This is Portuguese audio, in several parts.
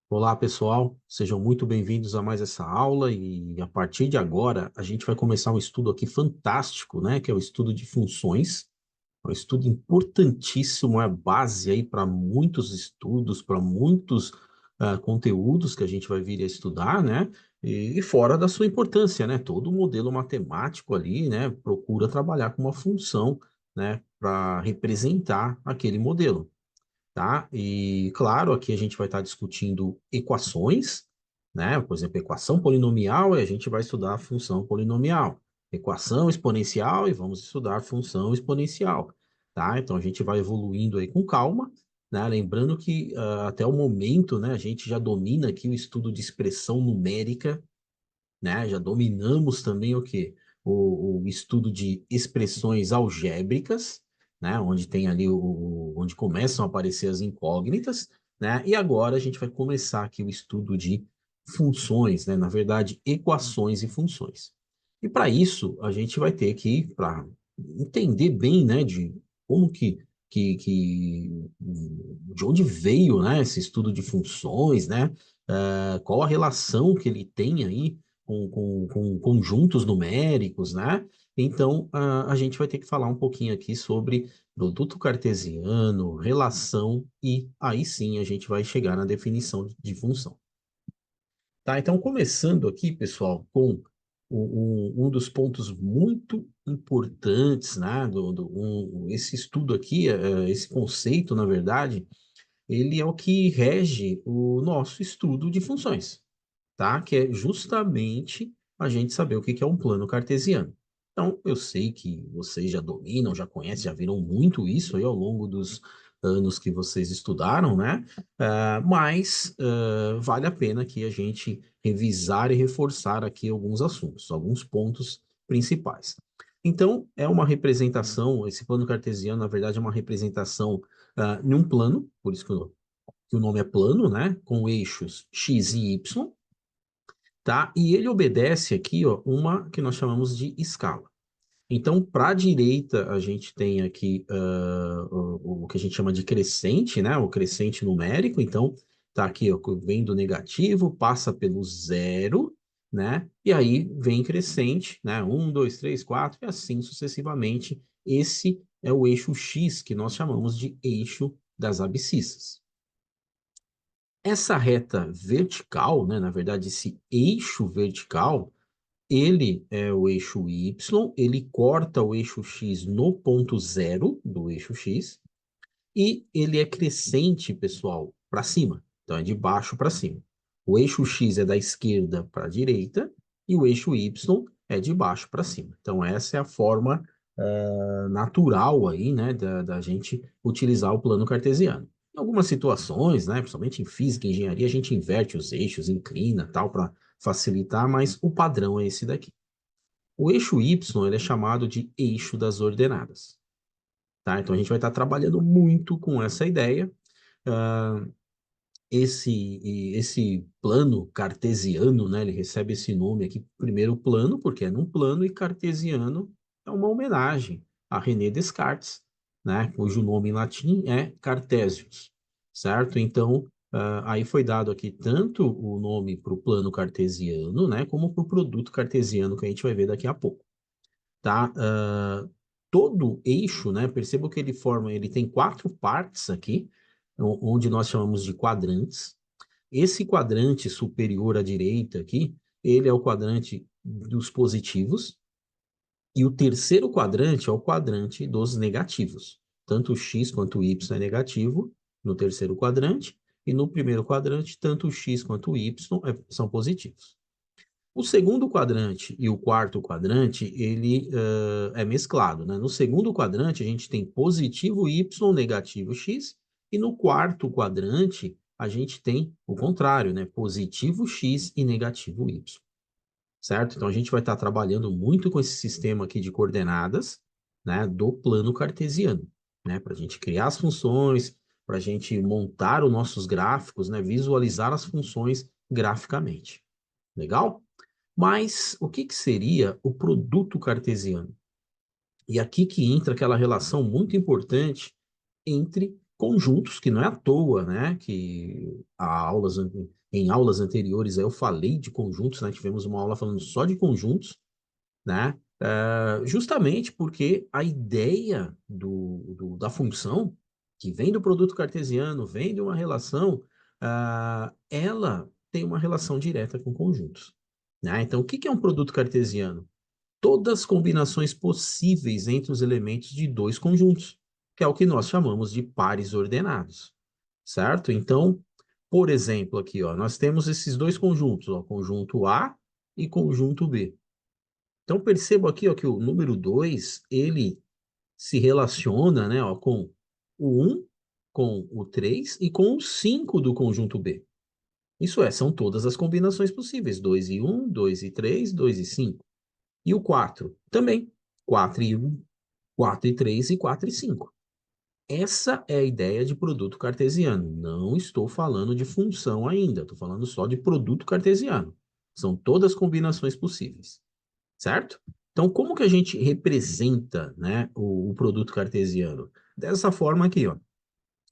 Olá, pessoal, sejam muito bem-vindos a mais essa aula e a partir de agora a gente vai começar um estudo aqui fantástico, né, que é o estudo de funções. É um estudo importantíssimo, é base aí para muitos estudos, para muitos conteúdos que a gente vai vir a estudar, né, e fora da sua importância, né, todo o modelo matemático ali, né, procura trabalhar com uma função, né, para representar aquele modelo, tá? E, claro, aqui a gente vai estar discutindo equações, né? Por exemplo, equação polinomial, e a gente vai estudar a função polinomial. Equação exponencial, e vamos estudar a função exponencial, tá? Então, a gente vai evoluindo aí com calma, né? Lembrando que até o momento, né, a gente já domina aqui o estudo de expressão numérica, né? Já dominamos também o quê? O estudo de expressões algébricas, né? Onde tem ali onde começam a aparecer as incógnitas, né? E agora a gente vai começar aqui o estudo de funções, né? Na verdade, equações e funções. E para isso, a gente vai ter que, para entender bem, né, de como de onde veio, né, esse estudo de funções, né? Qual a relação que ele tem aí com conjuntos numéricos, né? Então, a gente vai ter que falar um pouquinho aqui sobre produto cartesiano, relação, e aí sim a gente vai chegar na definição de função. Tá? Então, começando aqui, pessoal, com um dos pontos muito importantes, né? Esse estudo aqui, esse conceito, na verdade, ele é o que rege o nosso estudo de funções, tá? Que é justamente a gente saber o que que é um plano cartesiano. Então, eu sei que vocês já dominam, já conhecem, já viram muito isso aí ao longo dos anos que vocês estudaram, né? Mas vale a pena que a gente revisar e reforçar aqui alguns assuntos, alguns pontos principais. Então, é uma representação, esse plano cartesiano, na verdade, é uma representação em um plano, por isso que o nome é plano, né? Com eixos x e y, tá? E ele obedece aqui, ó, uma que nós chamamos de escala. Então, para a direita, a gente tem aqui o que a gente chama de crescente, né? O crescente numérico. Então, tá aqui, ó, vem do negativo, passa pelo zero, né? E aí vem crescente, né? Um, dois, três, quatro, e assim sucessivamente. Esse é o eixo X, que nós chamamos de eixo das abscissas. Essa reta vertical, né, na verdade, esse eixo vertical, ele é o eixo Y, ele corta o eixo X no ponto zero do eixo X, e ele é crescente, pessoal, para cima. Então, é de baixo para cima. O eixo X é da esquerda para a direita, e o eixo Y é de baixo para cima. Então, essa é a forma natural aí, né, da gente utilizar o plano cartesiano. Em algumas situações, né, principalmente em física e engenharia, a gente inverte os eixos, inclina, tal, para facilitar, mas o padrão é esse daqui. O eixo Y, ele é chamado de eixo das ordenadas, tá? Então a gente vai estar trabalhando muito com essa ideia. Ah, esse plano cartesiano, né, ele recebe esse nome aqui, primeiro plano, porque é num plano, e cartesiano é uma homenagem a René Descartes, né, cujo nome em latim é Cartesius, certo? Então, aí foi dado aqui tanto o nome para o plano cartesiano, né, como para o produto cartesiano que a gente vai ver daqui a pouco, tá? Todo eixo, né, perceba que ele tem quatro partes aqui, onde nós chamamos de quadrantes. Esse quadrante superior à direita aqui, ele é o quadrante dos positivos, e o terceiro quadrante é o quadrante dos negativos. Tanto o x quanto o y é negativo no terceiro quadrante, e no primeiro quadrante, tanto o x quanto o y são positivos. O segundo quadrante e o quarto quadrante, ele é mesclado, né? No segundo quadrante, a gente tem positivo y, negativo x, e no quarto quadrante, a gente tem o contrário, né? Positivo x e negativo y, certo? Então, a gente vai estar trabalhando muito com esse sistema aqui de coordenadas, né? Do plano cartesiano, né? Para a gente criar as funções, para a gente montar os nossos gráficos, né? Visualizar as funções graficamente. Legal? Mas o que que seria o produto cartesiano? E aqui que entra aquela relação muito importante entre conjuntos, que não é à toa, né, que em aulas anteriores eu falei de conjuntos, né, tivemos uma aula falando só de conjuntos, né, justamente porque a ideia da função, que vem do produto cartesiano, vem de uma relação, ela tem uma relação direta com conjuntos, né? Então, o que que é um produto cartesiano? Todas as combinações possíveis entre os elementos de dois conjuntos, que é o que nós chamamos de pares ordenados, certo? Então, por exemplo, aqui, ó, nós temos esses dois conjuntos, ó, conjunto A e conjunto B. Então, perceba aqui, ó, que o número 2 ele se relaciona, né, ó, com o um, com o 3 e com o 5 do conjunto B. Isso é, são todas as combinações possíveis, 2 e um, 2 e 3, 2 e 5. E o 4 também. 4 e 1, 4 e 3 e 4 e 5. Essa é a ideia de produto cartesiano. Não estou falando de função ainda, estou falando só de produto cartesiano. São todas combinações possíveis, certo? Então, como que a gente representa, né, o produto cartesiano? Dessa forma aqui, ó.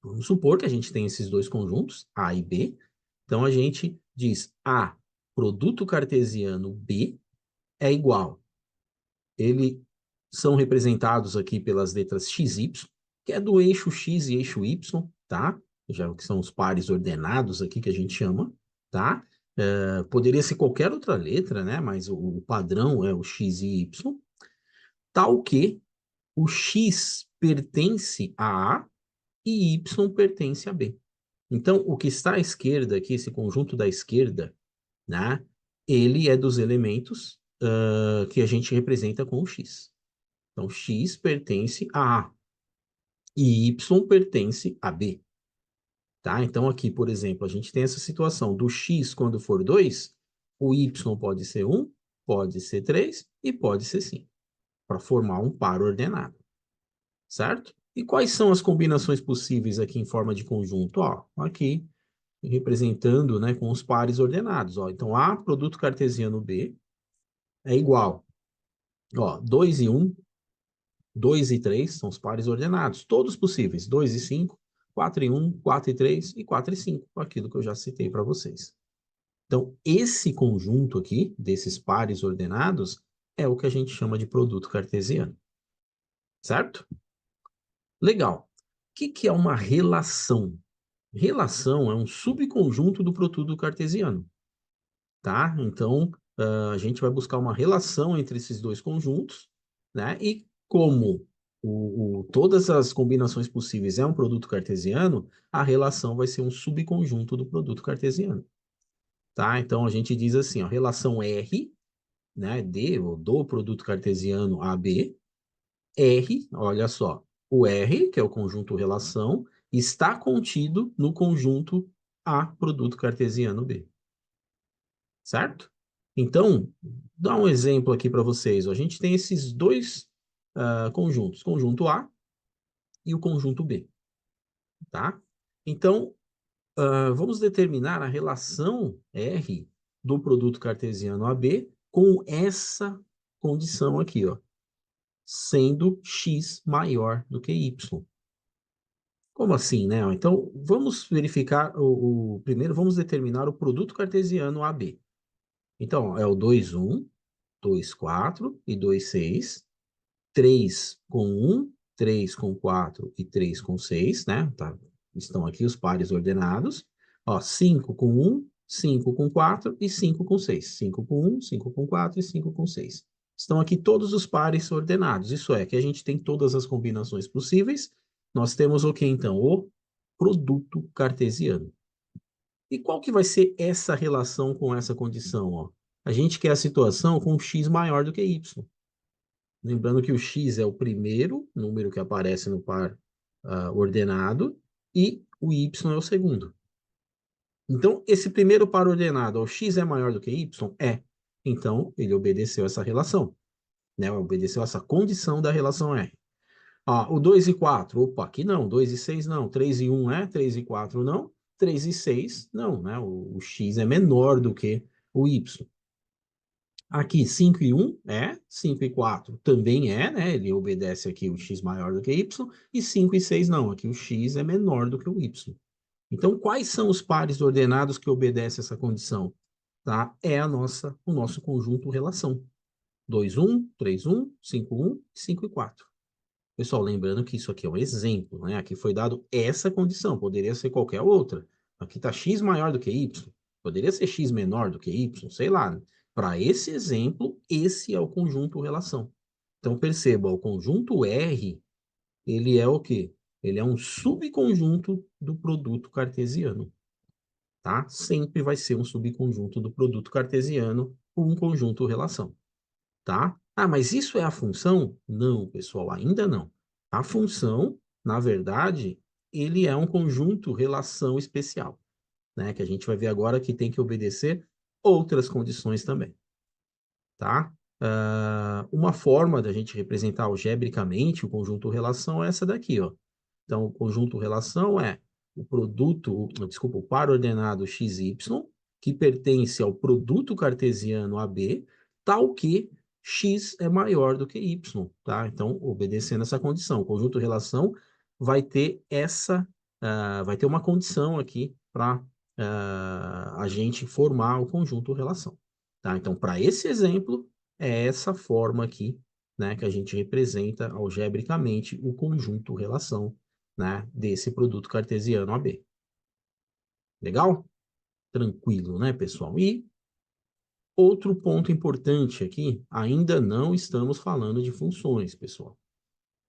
Vamos supor que a gente tem esses dois conjuntos, A e B. Então, a gente diz A, produto cartesiano B é igual. Eles são representados aqui pelas letras x, y, que é do eixo x e eixo y, tá? Já que são os pares ordenados aqui que a gente chama, tá? Poderia ser qualquer outra letra, né? Mas o padrão é o x e y, tal que o x pertence a A e y pertence a B. Então, o que está à esquerda aqui, esse conjunto da esquerda, né? Ele é dos elementos que a gente representa com o x. Então, x pertence a A e y pertence a B. Tá? Então, aqui, por exemplo, a gente tem essa situação do x quando for 2, o y pode ser 1, pode ser 3 e pode ser 5, para formar um par ordenado, certo? E quais são as combinações possíveis aqui em forma de conjunto? Ó, aqui, representando, né, com os pares ordenados. Ó. Então, A, produto cartesiano B, é igual, ó, 2 e 1, 2 e 3 são os pares ordenados, todos possíveis, 2 e 5, 4 e 1, 4 e 3 e 4 e 5, aquilo que eu já citei para vocês. Então, esse conjunto aqui, desses pares ordenados, é o que a gente chama de produto cartesiano, certo? Legal. O que é uma relação? Relação é um subconjunto do produto cartesiano, tá? Então, a gente vai buscar uma relação entre esses dois conjuntos, né? E como todas as combinações possíveis é um produto cartesiano, a relação vai ser um subconjunto do produto cartesiano, tá? Então, a gente diz assim, a relação R, né, ou do produto cartesiano AB, R, olha só, o R, que é o conjunto relação, está contido no conjunto A, produto cartesiano B, certo? Então, dá um exemplo aqui para vocês. A gente tem esses dois conjuntos, conjunto A e o conjunto B, tá? Então, vamos determinar a relação R do produto cartesiano AB com essa condição aqui, ó, sendo x maior do que y. Como assim, né? Então, vamos verificar primeiro vamos determinar o produto cartesiano AB. Então, é o 2, 1, 2, 4 e 2, 6. 3 com 1, 3 com 4 e 3 com 6, né? Tá. Estão aqui os pares ordenados. Ó, 5 com 1, 5 com 4 e 5 com 6. 5 com 1, 5 com 4 e 5 com 6. Estão aqui todos os pares ordenados. Isso é, que a gente tem todas as combinações possíveis. Nós temos o que, então? O produto cartesiano. E qual que vai ser essa relação com essa condição? Ó? A gente quer a situação com x maior do que y. Lembrando que o x é o primeiro número que aparece no par ordenado e o y é o segundo. Então, esse primeiro par ordenado, o x é maior do que y? É. Então, ele obedeceu essa relação, né? Obedeceu essa condição da relação R. O 2 e 4, opa, aqui não. 2 e 6 não. 3 e 1 é, 3 e 4 não. 3 e 6 não, né? O x é menor do que o y. Aqui, 5 e 1 é, 5 e 4 também é, né? Ele obedece aqui o x maior do que y, e 5 e 6 não, aqui o x é menor do que o y. Então, quais são os pares ordenados que obedecem essa condição? Tá? É o nosso conjunto relação. 2, 1, 3, 1, 5, 1, 5 e 4. Pessoal, lembrando que isso aqui é um exemplo, né? Aqui foi dado essa condição, poderia ser qualquer outra. Aqui está x maior do que y, poderia ser x menor do que y, sei lá. Para esse exemplo, esse é o conjunto relação. Então, perceba, o conjunto R, ele é o quê? Ele é um subconjunto do produto cartesiano, tá? Sempre vai ser um subconjunto do produto cartesiano com um conjunto relação, tá? Ah, mas isso é a função? Não, pessoal, ainda não. A função, na verdade, ele é um conjunto relação especial, né? Que a gente vai ver agora que tem que obedecer outras condições também, tá? Uma forma da gente representar algebricamente o conjunto relação é essa daqui, ó. Então, o conjunto relação é o produto, desculpa, o par ordenado XY, que pertence ao produto cartesiano AB, tal que X é maior do que Y, tá? Então, obedecendo essa condição, o conjunto relação vai ter vai ter uma condição aqui para a gente formar o conjunto relação, tá? Então, para esse exemplo, é essa forma aqui, né, que a gente representa algebricamente o conjunto relação, né, desse produto cartesiano AB. Legal? Tranquilo, né, pessoal? E outro ponto importante aqui, ainda não estamos falando de funções, pessoal.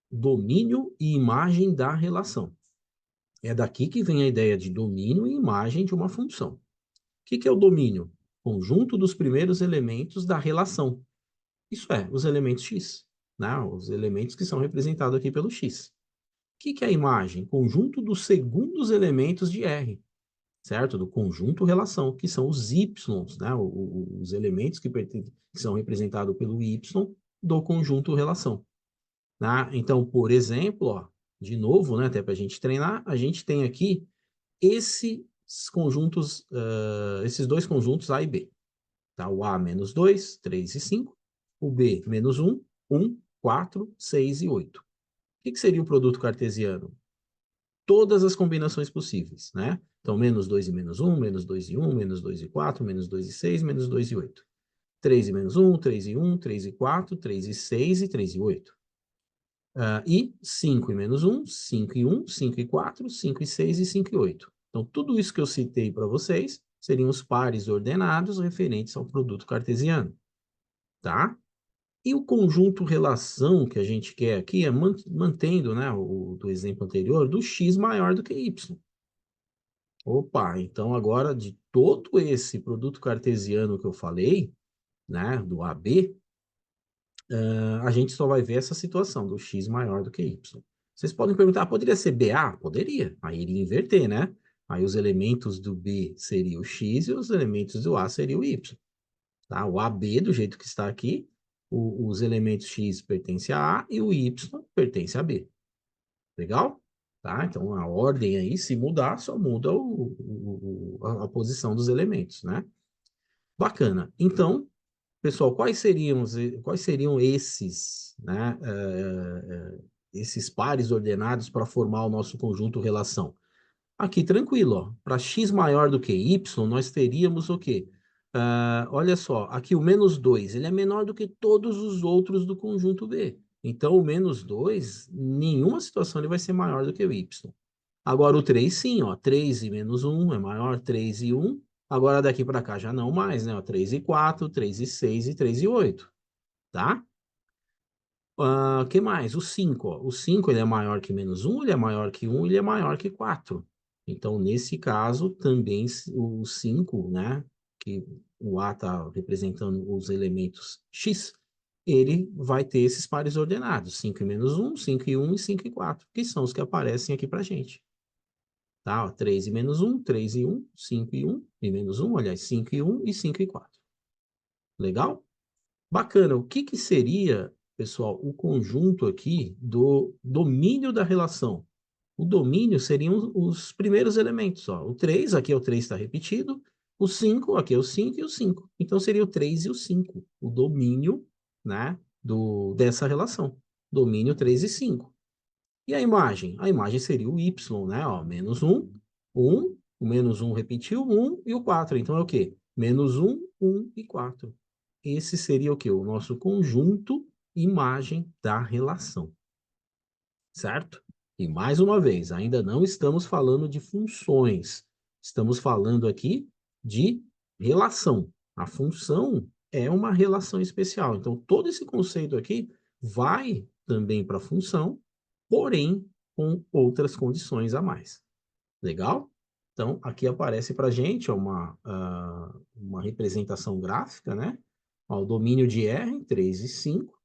Domínio e imagem da relação. É daqui que vem a ideia de domínio e imagem de uma função. O que é o domínio? Conjunto dos primeiros elementos da relação. Isso é, os elementos x, né? Os elementos que são representados aqui pelo x. O que é a imagem? Conjunto dos segundos elementos de R, certo? Do conjunto relação, que são os y, né? Os elementos que são representados pelo y do conjunto relação. Né? Então, por exemplo, ó, de novo, né, até para a gente treinar, a gente tem aqui esses conjuntos, esses dois conjuntos A e B. Tá? O A menos 2, 3 e 5. O B menos 1, 1, 4, 6 e 8. O que seria o produto cartesiano? Todas as combinações possíveis, né? Então, menos 2 e menos 1, menos 2 e 1, menos 2 e 4, menos 2 e 6, menos 2 e 8. 3 e menos 1, 3 e 1, 3 e 4, 3 e 6 e 3 e 8. E 5 e menos 1, 5 e 1, 5 e 4, 5 e 6 e 5 e 8. Então, tudo isso que eu citei para vocês seriam os pares ordenados referentes ao produto cartesiano, tá? E o conjunto relação que a gente quer aqui é mantendo, né, do exemplo anterior, do x maior do que y. Opa, então agora de todo esse produto cartesiano que eu falei, né, do AB, a gente só vai ver essa situação do x maior do que y. Vocês podem perguntar, poderia ser BA? Poderia, aí iria inverter, né? Aí os elementos do B seriam o x e os elementos do A seriam o y. Tá? O AB, do jeito que está aqui, os elementos x pertencem a A e o y pertence a B. Legal? Tá? Então, a ordem aí, se mudar, só muda a posição dos elementos, né? Bacana. Então, pessoal, quais seriam esses, né, esses pares ordenados para formar o nosso conjunto relação? Aqui, tranquilo, ó. Para x maior do que y, nós teríamos o quê? Olha só, aqui o menos 2, ele é menor do que todos os outros do conjunto B. Então, o menos 2, em nenhuma situação ele vai ser maior do que o y. Agora, o 3, sim, ó. 3 e menos 1 é maior, 3 e 1. Agora, daqui para cá já não mais, né? Ó, 3 e 4, 3 e 6 e 3 e 8, tá? Que mais? O 5, ó. O 5 ele é maior que menos 1, ele é maior que 1, ele é maior que 4. Então, nesse caso, também o 5, né? Que o A está representando os elementos X, ele vai ter esses pares ordenados, 5 e menos 1, 5 e 1 e 5 e 4, que são os que aparecem aqui para gente. Tá? Ó, 3 e menos 1, 3 e 1, 5 e 1, e menos 1, aliás, 5 e 1 e 5 e 4. Legal? Bacana. O que seria, pessoal, o conjunto aqui do domínio da relação? O domínio seriam os primeiros elementos. Ó. O 3, aqui é o 3 está repetido, O 5, aqui é o 5 e o 5. Então, seria o 3 e o 5, o domínio, né, dessa relação. Domínio 3 e 5. E a imagem? A imagem seria o y, né? Ó, menos 1, 1, o menos 1 repetiu, 1 e o 4. Então, é o quê? Menos 1, 1 e 4. Esse seria o quê? O nosso conjunto imagem da relação. Certo? E mais uma vez, ainda não estamos falando de funções. Estamos falando aqui de relação. A função é uma relação especial. Então, todo esse conceito aqui vai também para a função, porém com outras condições a mais. Legal? Então, aqui aparece para a gente uma representação gráfica, né? Ó, o domínio de R, 3 e 5,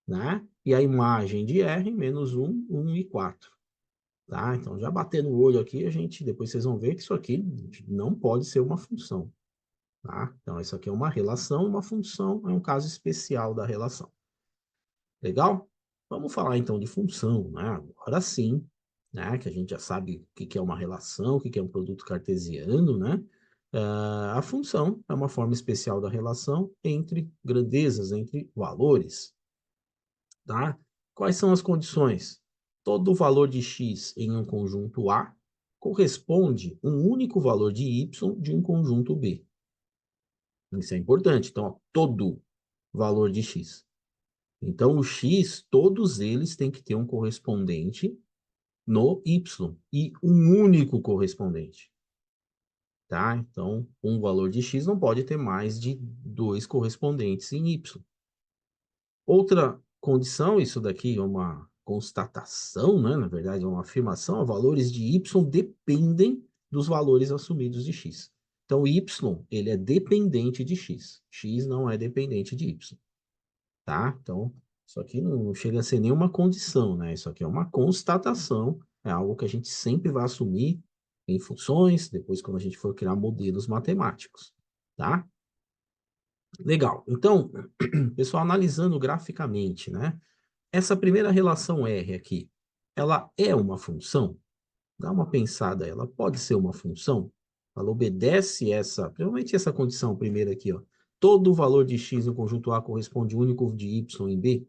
né? E a imagem de R, menos 1, 1 e 4. Tá? Então, já batendo o olho aqui, depois vocês vão ver que isso aqui não pode ser uma função. Tá? Então, isso aqui é uma relação, uma função é um caso especial da relação. Legal? Vamos falar então de função, né? Agora sim, né? Que a gente já sabe o que é uma relação, o que é um produto cartesiano, né? A função é uma forma especial da relação entre grandezas, entre valores, tá? Quais são as condições? Todo valor de x em um conjunto A corresponde a um único valor de y de um conjunto B. Isso é importante. Então, ó, todo valor de x. Então, o x, todos eles têm que ter um correspondente no y e um único correspondente. Tá? Então, um valor de x não pode ter mais de dois correspondentes em y. Outra condição, isso daqui é uma constatação, né? Na verdade, é uma afirmação, valores de y dependem dos valores assumidos de x. Então, y, ele é dependente de x. X não é dependente de y, tá? Então, isso aqui não chega a ser nenhuma condição, né? Isso aqui é uma constatação, é algo que a gente sempre vai assumir em funções, depois quando a gente for criar modelos matemáticos, tá? Legal. Então, pessoal, analisando graficamente, né? Essa primeira relação R aqui, ela é uma função? Dá uma pensada, ela pode ser uma função? Ela obedece provavelmente essa condição primeira aqui, ó. Todo valor de x no conjunto A corresponde ao único de y em B?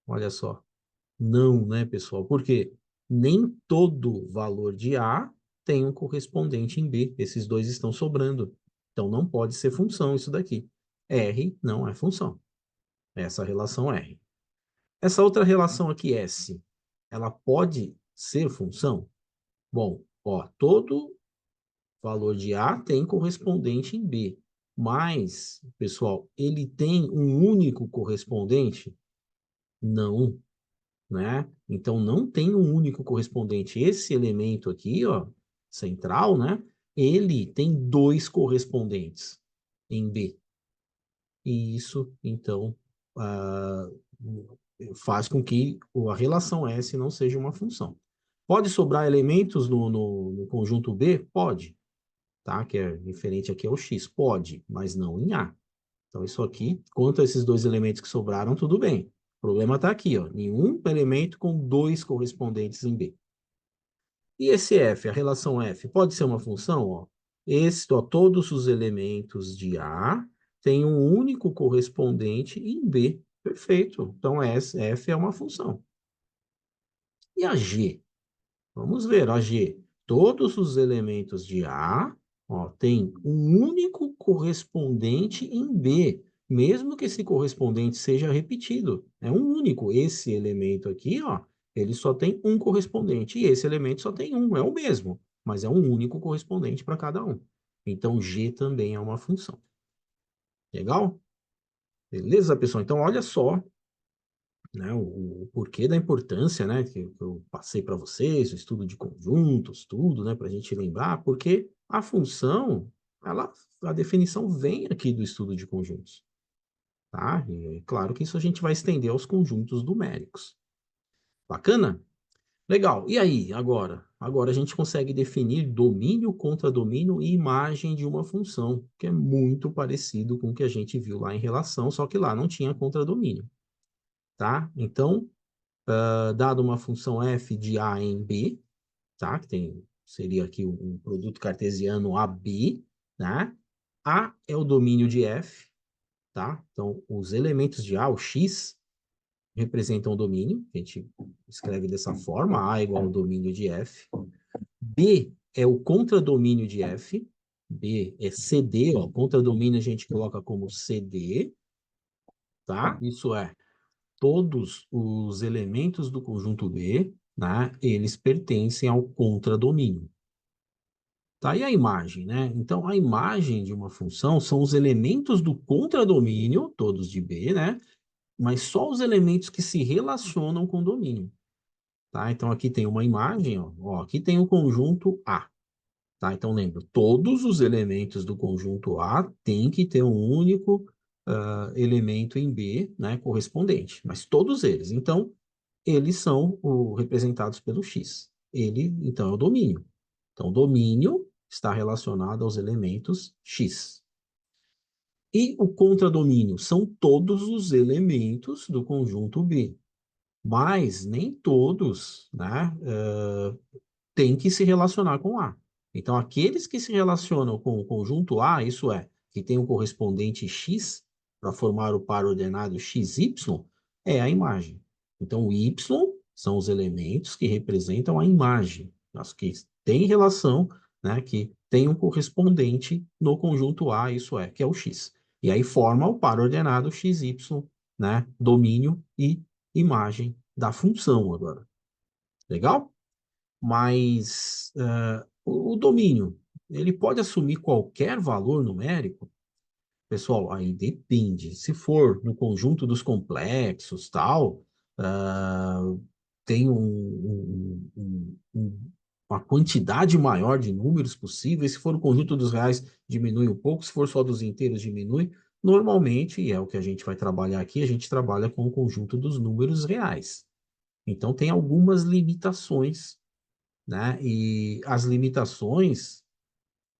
Olha só. Não, né, pessoal? Por quê? Nem todo valor de A tem um correspondente em B. Esses dois estão sobrando. Então, não pode ser função isso daqui. R não é função. Essa relação R. Essa outra relação aqui, S, ela pode ser função? Bom, ó, todo valor de A tem correspondente em B. Mas, pessoal, ele tem um único correspondente? Não, né? Então, não tem um único correspondente. Esse elemento aqui, ó, central, né? Ele tem dois correspondentes em B. E isso, então, ah, faz com que a relação S não seja uma função. Pode sobrar elementos no conjunto B? Pode, tá? Que é referente aqui ao X. Pode, mas não em A. Então, isso aqui, quanto a esses dois elementos que sobraram, tudo bem. O problema está aqui, ó. Nenhum elemento com dois correspondentes em B. E esse F, a relação F, pode ser uma função? Ó. Ó, todos os elementos de A têm um único correspondente em B. Perfeito. Então, F é uma função. E a G? Vamos ver, a G. Todos os elementos de A têm um único correspondente em B, mesmo que esse correspondente seja repetido. É um único. Esse elemento aqui, ó, ele só tem um correspondente, e esse elemento só tem um, é o mesmo, mas é um único correspondente para cada um. Então, G também é uma função. Legal? Beleza, pessoal? Então, olha só, né, o porquê da importância, né, que eu passei para vocês, o estudo de conjuntos, tudo, né, para a gente lembrar, porque a função, a definição vem aqui do estudo de conjuntos, tá? E é claro que isso a gente vai estender aos conjuntos numéricos. Bacana? Legal. E aí, agora? Agora a gente consegue definir domínio, contradomínio e imagem de uma função, que é muito parecido com o que a gente viu lá em relação, só que lá não tinha contradomínio, tá? Então, dado uma função f de A em B, tá? Que tem seria aqui um produto cartesiano AB, né? A é o domínio de F, tá? Então, os elementos de A, o X, representam o domínio, a gente escreve dessa forma, A igual ao domínio de F. B é o contradomínio de F, B é CD, ó, contradomínio a gente coloca como CD, tá? Isso é, todos os elementos do conjunto B, né, eles pertencem ao contradomínio. Tá? E a imagem, né? Então, a imagem de uma função são os elementos do contradomínio, todos de B, né? Mas só os elementos que se relacionam com o domínio. Tá? Então, aqui tem uma imagem, ó. Ó, aqui tem o conjunto A. Tá? Então, lembra, todos os elementos do conjunto A têm que ter um único elemento em B, né, correspondente, mas todos eles. Então, eles são representados pelo X. Ele, então, é o domínio. Então, o domínio está relacionado aos elementos X. E o contradomínio são todos os elementos do conjunto B. Mas nem todos, né, têm que se relacionar com A. Então, aqueles que se relacionam com o conjunto A, isso é, que tem um correspondente X para formar o par ordenado XY, é a imagem. Então, o Y são os elementos que representam a imagem, as que têm relação, né, que tem um correspondente no conjunto A, isso é, que é o X. E aí forma o par ordenado XY, né, domínio e imagem da função agora. Legal? Mas o domínio, ele pode assumir qualquer valor numérico? Pessoal, aí depende. Se for no conjunto dos complexos, tal, tem uma quantidade maior de números possíveis. Se for o conjunto dos reais, diminui um pouco. Se for só dos inteiros, diminui. Normalmente, e é o que a gente vai trabalhar aqui, a gente trabalha com o conjunto dos números reais. Então, tem algumas limitações, né? E as limitações,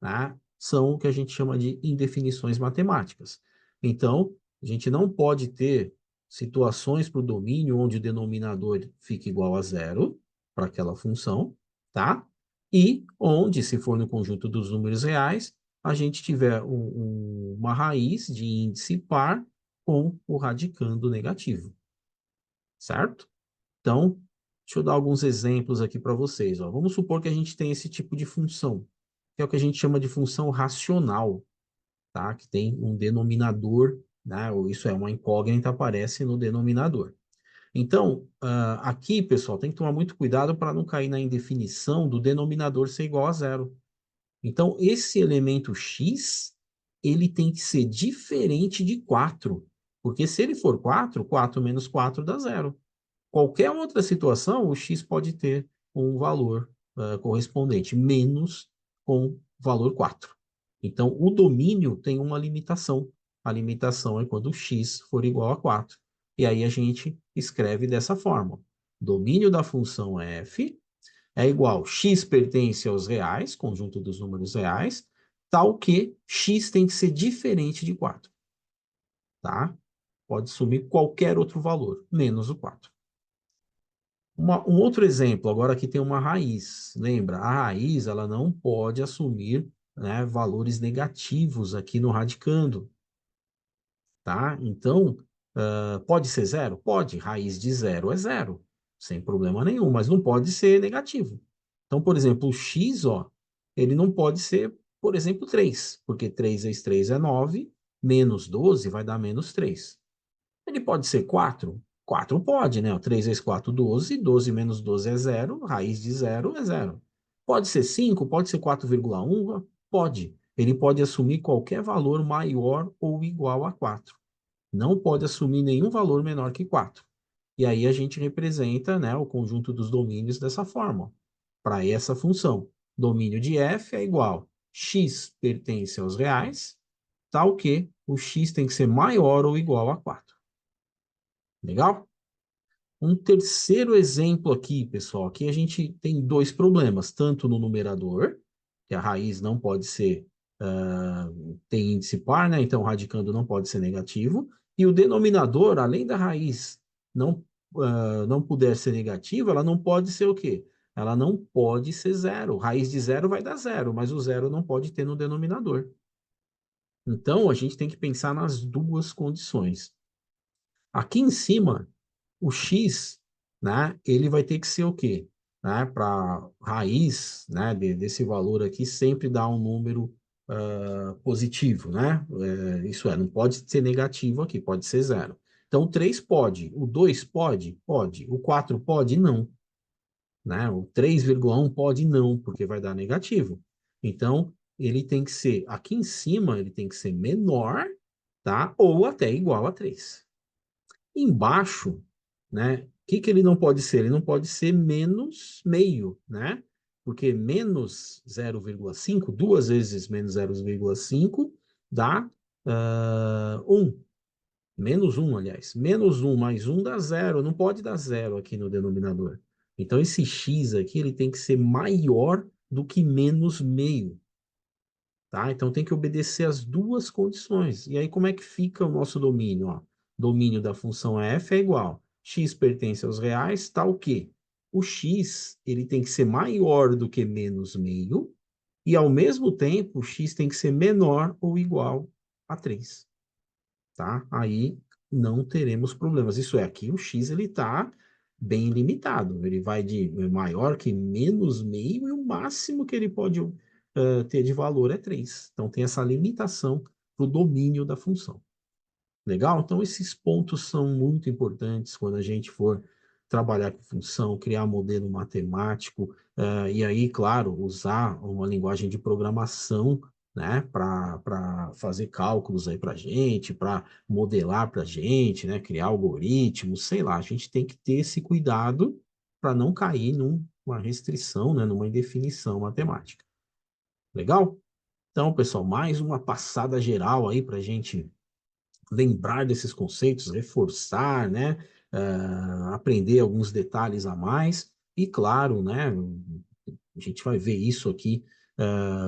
né, são o que a gente chama de indefinições matemáticas. Então, a gente não pode ter situações para o domínio onde o denominador fica igual a zero para aquela função, tá? E onde, se for no conjunto dos números reais, a gente tiver uma raiz de índice par com o radicando negativo, certo? Então, deixa eu dar alguns exemplos aqui para vocês. Ó. Vamos supor que a gente tem esse tipo de função, que é o que a gente chama de função racional, tá? Que tem um denominador, né? Ou isso é uma incógnita, aparece no denominador. Então, aqui, pessoal, tem que tomar muito cuidado para não cair na indefinição do denominador ser igual a zero. Então, esse elemento x, ele tem que ser diferente de 4, porque se ele for 4, 4 menos 4 dá zero. Qualquer outra situação, o x pode ter um valor correspondente, menos com valor 4. Então, o domínio tem uma limitação. A limitação é quando o x for igual a 4. E aí a gente escreve dessa forma. Domínio da função f é igual x pertence aos reais, conjunto dos números reais, tal que x tem que ser diferente de 4. Tá? Pode assumir qualquer outro valor, menos o 4. Um outro exemplo, agora aqui tem uma raiz. Lembra, a raiz ela não pode assumir, né, valores negativos aqui no radicando. Tá? Então, pode ser zero? Pode. Raiz de zero é zero, sem problema nenhum, mas não pode ser negativo. Então, por exemplo, o x, ó, ele não pode ser, por exemplo, 3, porque 3 vezes 3 é 9, menos 12 vai dar menos 3. Ele pode ser 4? 4 pode, né? 3 vezes 4, 12. 12 menos 12 é zero. Raiz de zero é zero. Pode ser 5? Pode ser 4,1? Pode. Ele pode assumir qualquer valor maior ou igual a 4. Não pode assumir nenhum valor menor que 4. E aí a gente representa, né, o conjunto dos domínios dessa forma. Para essa função, domínio de f é igual x pertence aos reais, tal que o x tem que ser maior ou igual a 4. Legal? Um terceiro exemplo aqui, pessoal, aqui a gente tem dois problemas, tanto no numerador, que a raiz não pode ser, tem índice par, né? Então, radicando não pode ser negativo, e o denominador, além da raiz não puder ser negativa, ela não pode ser o quê? ela não pode ser zero. Raiz de zero vai dar zero, mas o zero não pode ter no denominador. Então, a gente tem que pensar nas duas condições. Aqui em cima, o x, né, ele vai ter que ser o quê? Né, para raiz, né, desse valor aqui sempre dá um número positivo, né? Isso é, não pode ser negativo aqui, pode ser zero. Então, o 3 pode. O 2 pode? Pode. O 4 pode? Não. Né? O 3,1 pode? Não, porque vai dar negativo. Então, ele tem que ser, aqui em cima, ele tem que ser menor, tá? Ou até igual a 3. Embaixo, né? O que que ele não pode ser? Ele não pode ser menos meio, né? Porque menos 0,5, duas vezes menos 0,5 dá 1. Menos um, aliás. Menos um mais um dá zero. Não pode dar zero aqui no denominador. Então, esse x aqui ele tem que ser maior do que menos meio. Tá? Então tem que obedecer as duas condições. E aí como é que fica o nosso domínio? Ó? Domínio da função f é igual. X pertence aos reais, tá o quê? O x ele tem que ser maior do que menos meio, e ao mesmo tempo o x tem que ser menor ou igual a 3. Tá? Aí não teremos problemas. Isso é, aqui o x ele está bem limitado. Ele vai de maior que menos meio e o máximo que ele pode ter de valor é 3. Então tem essa limitação para o domínio da função. Legal? Então, esses pontos são muito importantes quando a gente for trabalhar com função, criar modelo matemático, e aí, claro, usar uma linguagem de programação, né, para fazer cálculos aí para a gente, para modelar para a gente, né, criar algoritmos, sei lá, a gente tem que ter esse cuidado para não cair numa restrição, né, numa indefinição matemática. Legal? Então, pessoal, mais uma passada geral aí para a gente lembrar desses conceitos, reforçar, né? Aprender alguns detalhes a mais. E claro, né? A gente vai ver isso aqui,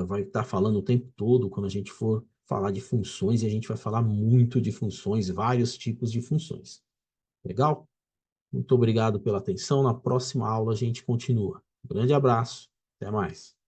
vai estar falando o tempo todo quando a gente for falar de funções, e a gente vai falar muito de funções, vários tipos de funções. Legal? Muito obrigado pela atenção. Na próxima aula a gente continua. Um grande abraço. Até mais.